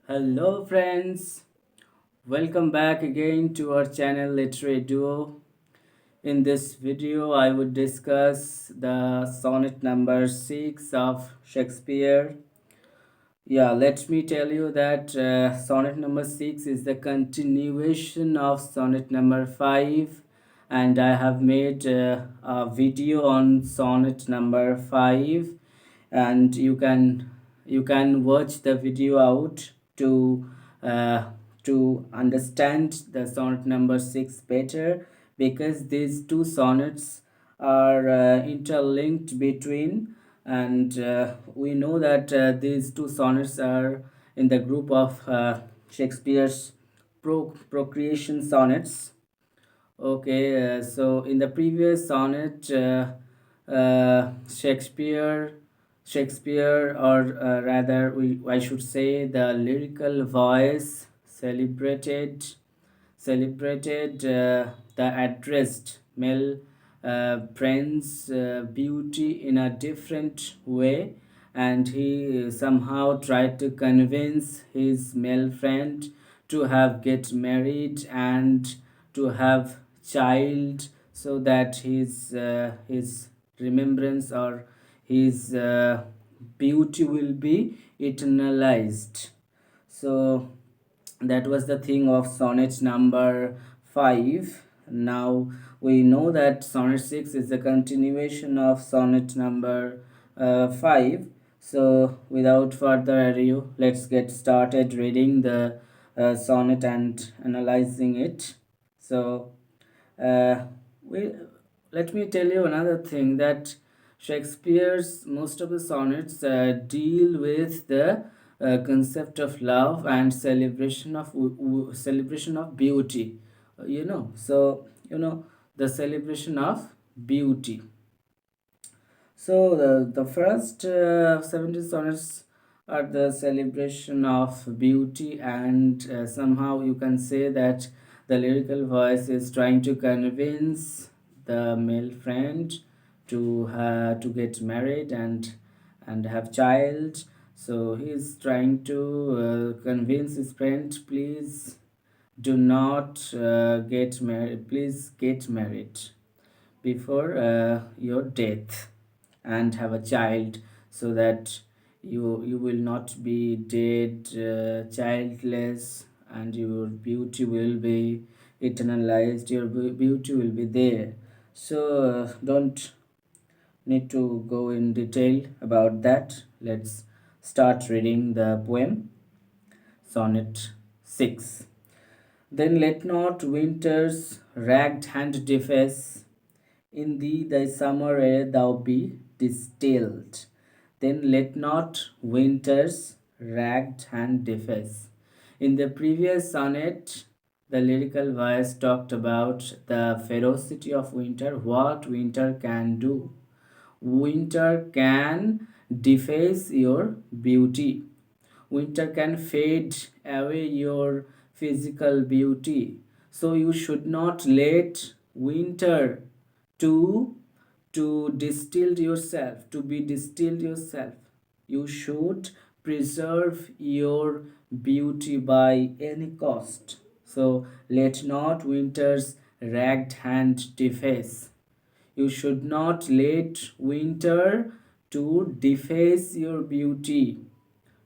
Hello, friends. Welcome back again to our channel Literary Duo. In this video, I would discuss the sonnet number 6 of Shakespeare. Yeah, let me tell you that sonnet number 6 is the continuation of sonnet number 5, and I have made a video on sonnet number 5, and you can watch the video out uh, to understand the sonnet number 6 better, because these two sonnets are interlinked between, and we know that these two sonnets are in the group of Shakespeare's procreation sonnets. Okay, so in the previous sonnet, Shakespeare, or rather, I should say, the lyrical voice celebrated the addressed male friend's beauty in a different way, and he somehow tried to convince his male friend to have get married and to have child, so that his remembrance or his beauty will be eternalized. So that was the thing of sonnet number 5. Now we know that sonnet 6 is a continuation of sonnet number 5. So without further ado, let's get started reading the sonnet and analyzing it. So uh, we let me tell you another thing, that Shakespeare's most of the sonnets deal with the concept of love and celebration of beauty. The celebration of beauty. So the first 70 sonnets are the celebration of beauty, and somehow you can say that the lyrical voice is trying to convince the male friend to get married and have child. So he's trying to convince his friend, please do not get married. Please get married before your death and have a child, so that you will not be dead childless, and your beauty will be eternalized, your beauty will be there. So don't need to go in detail about that. Let's start reading the poem, sonnet 6. Then let not winter's ragged hand deface in thee thy summer ere thou be distilled. Then let not winter's ragged hand deface. In the previous sonnet, the lyrical voice talked about the ferocity of winter, what winter can do. Winter can deface your beauty. Winter can fade away your physical beauty. So you should not let winter to to be distilled yourself. You should preserve your beauty by any cost. So let not winter's ragged hand deface. You should not let winter to deface your beauty,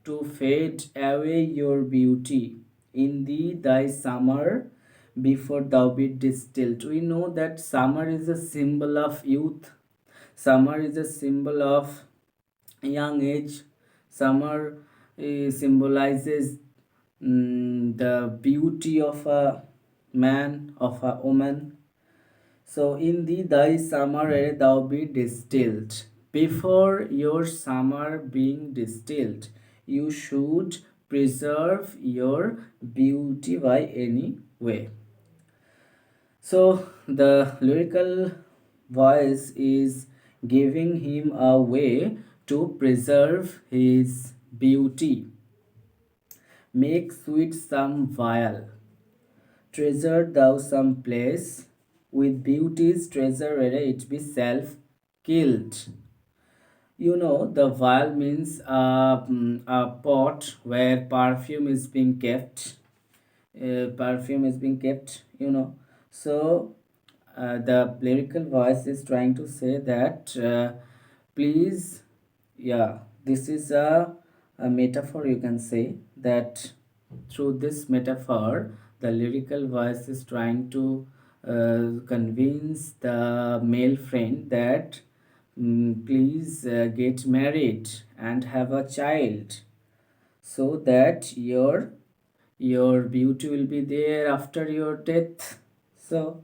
to fade away your beauty. In thee thy summer before thou be distilled. We know that summer is a symbol of youth. Summer is a symbol of young age. Summer symbolizes the beauty of a man, of a woman. So in thee thy summer ere thou be distilled. Before your summer being distilled, you should preserve your beauty by any way. So the lyrical voice is giving him a way to preserve his beauty. Make sweet some vial, treasure thou some place, with beauty's treasure ere it be self killed. You know, the vial means a pot where perfume is being kept. Perfume is being kept, you know. So the lyrical voice is trying to say that please, yeah, this is a metaphor, you can say that through this metaphor the lyrical voice is trying to convince the male friend that please get married and have a child so that your beauty will be there after your death. So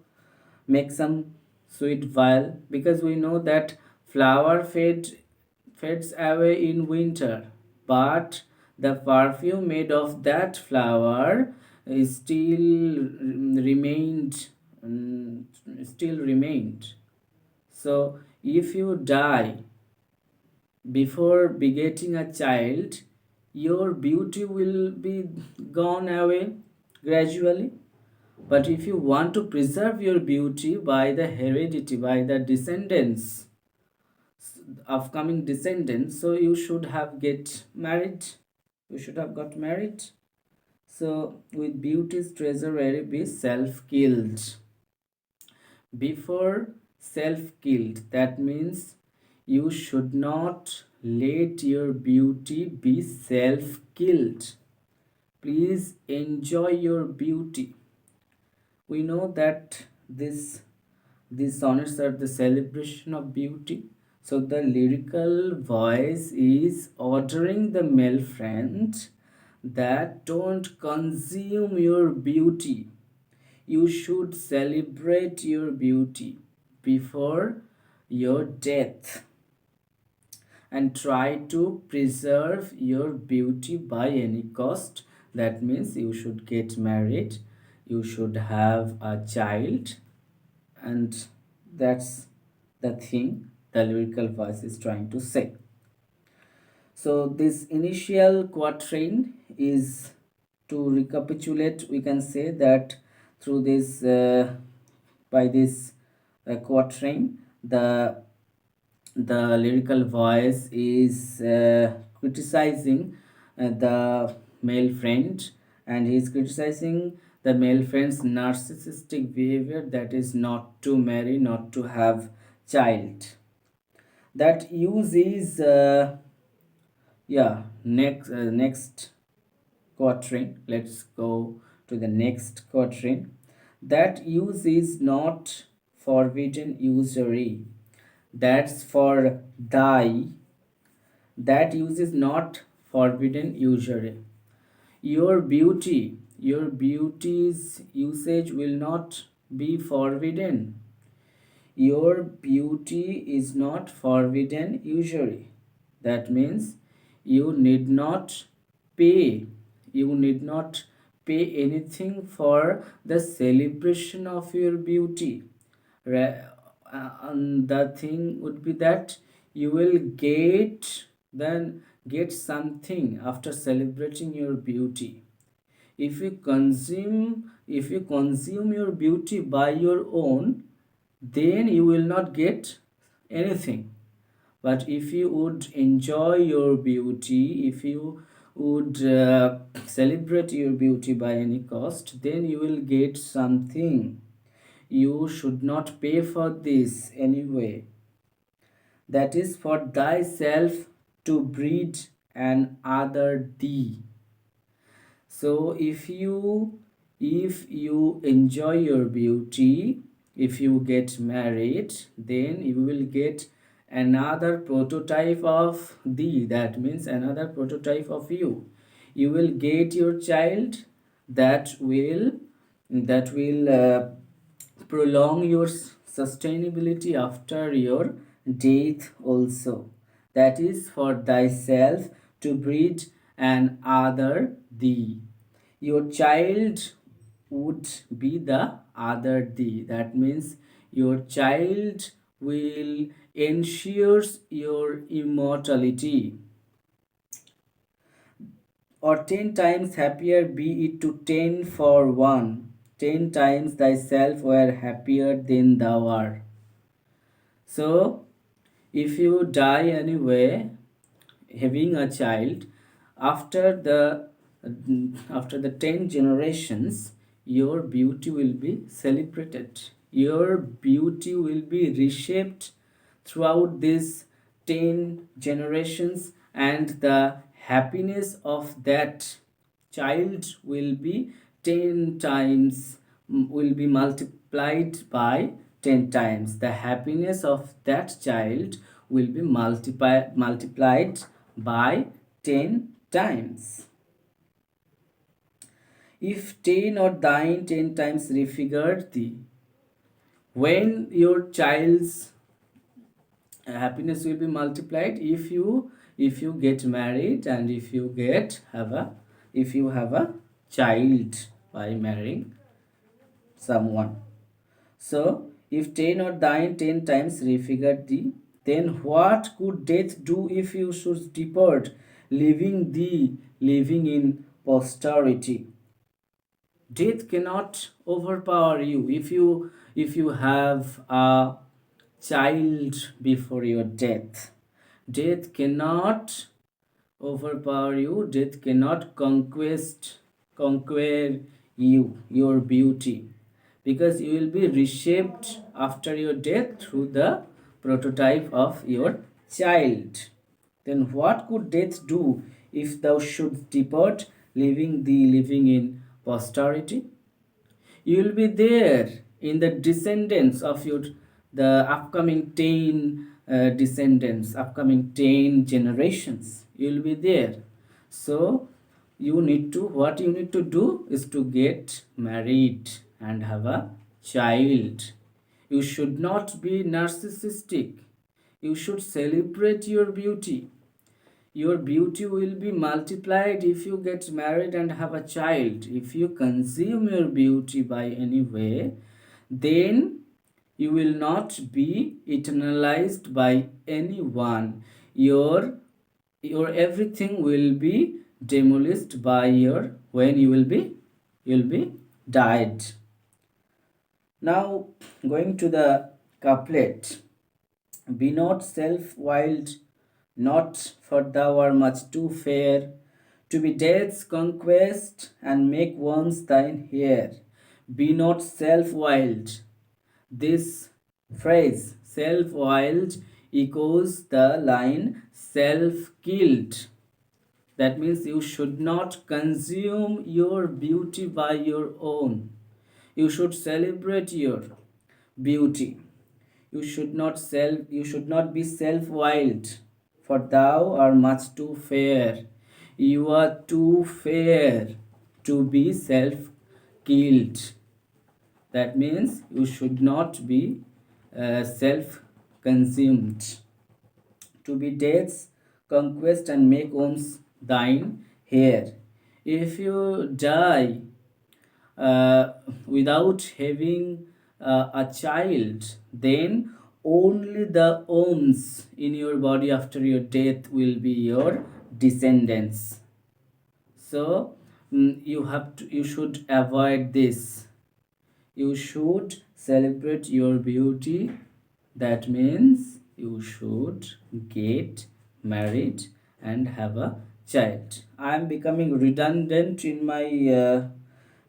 make some sweet vial, because we know that flower fades away in winter, but the perfume made of that flower is still remained. So if you die before begetting a child, your beauty will be gone away gradually. But if you want to preserve your beauty by the heredity, by the descendants, upcoming descendants, so you should have get married. You should have got married. So with beauty's treasury be self-killed. Before self-killed, that means you should not let your beauty be self-killed. Please enjoy your beauty. We know that these sonnets are the celebration of beauty. So the lyrical voice is ordering the male friend that don't consume your beauty. You should celebrate your beauty before your death and try to preserve your beauty by any cost. That means you should get married, you should have a child, and that's the thing the lyrical verse is trying to say. So this initial quatrain is, to recapitulate, we can say that through this by this quatrain, the lyrical voice is criticizing the male friend, and he is criticizing the male friend's narcissistic behavior, that is not to marry, not to have child. That use is next quatrain. Let's go to the next quatrain. That use is not forbidden usury. That's for thy. That use is not forbidden usury. Your beauty's usage will not be forbidden. Your beauty is not forbidden usury. That means you need not pay. You need not pay anything for the celebration of your beauty. And the thing would be that you will get something after celebrating your beauty. If you consume your beauty by your own, then you will not get anything. But if you would enjoy your beauty, if you would celebrate your beauty by any cost, then you will get something. You should not pay for this anyway. That is for thyself to breed an other thee. So if you enjoy your beauty, if you get married, then you will get another prototype of thee. That means another prototype of you. You will get your child that will prolong your sustainability after your death also. That is for thyself to breed an other thee. Your child would be the other thee. That means your child will ensures your immortality. Or 10 times happier be it to 10 for 1. 10 times thyself were happier than thou art. So if you die anyway having a child, after the 10 generations, your beauty will be celebrated, your beauty will be reshaped throughout these 10 generations, and the happiness of that child will be 10 times, will be multiplied by 10 times. The happiness of that child will be multiplied by 10 times. If 10 or thine 10 times refigured thee, when your child's happiness will be multiplied, if you get married, and if you have a child by marrying someone. So if 10 or thine 10 times refigured thee, then what could death do if you should depart, leaving thee living in posterity? Death cannot overpower you. If you have a child before your death, death cannot overpower you, death cannot conquer you, your beauty, because you will be reshaped after your death through the prototype of your child. Then what could death do if thou shouldst depart, leaving thee living in posterity? You will be there in the descendants of your, the upcoming 10 descendants, upcoming 10 generations. You will be there. So what you need to do is to get married and have a child. You should not be narcissistic. You should celebrate your beauty. Your beauty will be multiplied if you get married and have a child. If you consume your beauty by any way, then you will not be eternalized by anyone. Your everything will be demolished by your, when you'll be died. Now going to the couplet. Be not self-willed, not for thou art much too fair to be death's conquest, and make worms thine heir. Be not self-willed. This phrase, self-willed, echoes the line self-killed. That means you should not consume your beauty by your own. You should celebrate your beauty. You should not be self-willed, for thou art much too fair. You are too fair to be self-killed. That means you should not be self-consumed. To be death's conquest, and make homes thine heir. If you die without having a child, then only the wombs in your body after your death will be your descendants. So you should avoid this. You should celebrate your beauty. That means you should get married and have a child. I am becoming redundant in my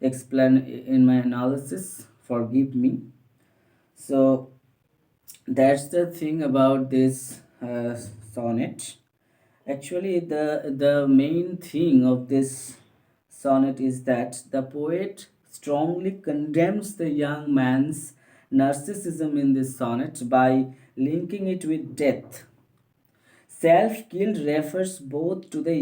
analysis. Forgive me. So that's the thing about this sonnet. Actually, the main thing of this sonnet is that the poet strongly condemns the young man's narcissism in this sonnet by linking it with death. Self-guilt refers both to the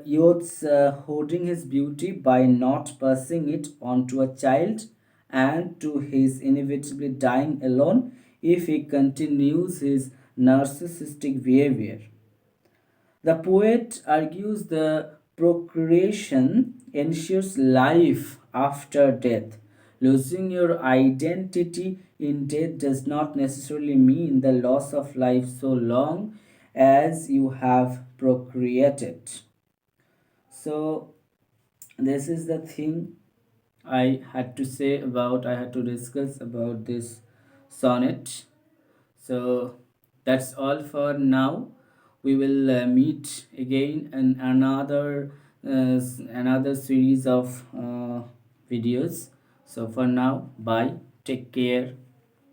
youth's hoarding his beauty by not passing it on to a child, and to his inevitably dying alone if he continues his narcissistic behavior. The poet argues the procreation ensures life after death. Losing your identity in death does not necessarily mean the loss of life so long as you have procreated. So, this is the thing I had to discuss about this sonnet. So that's all for now. We will meet again in another series of videos. So for now, bye, take care.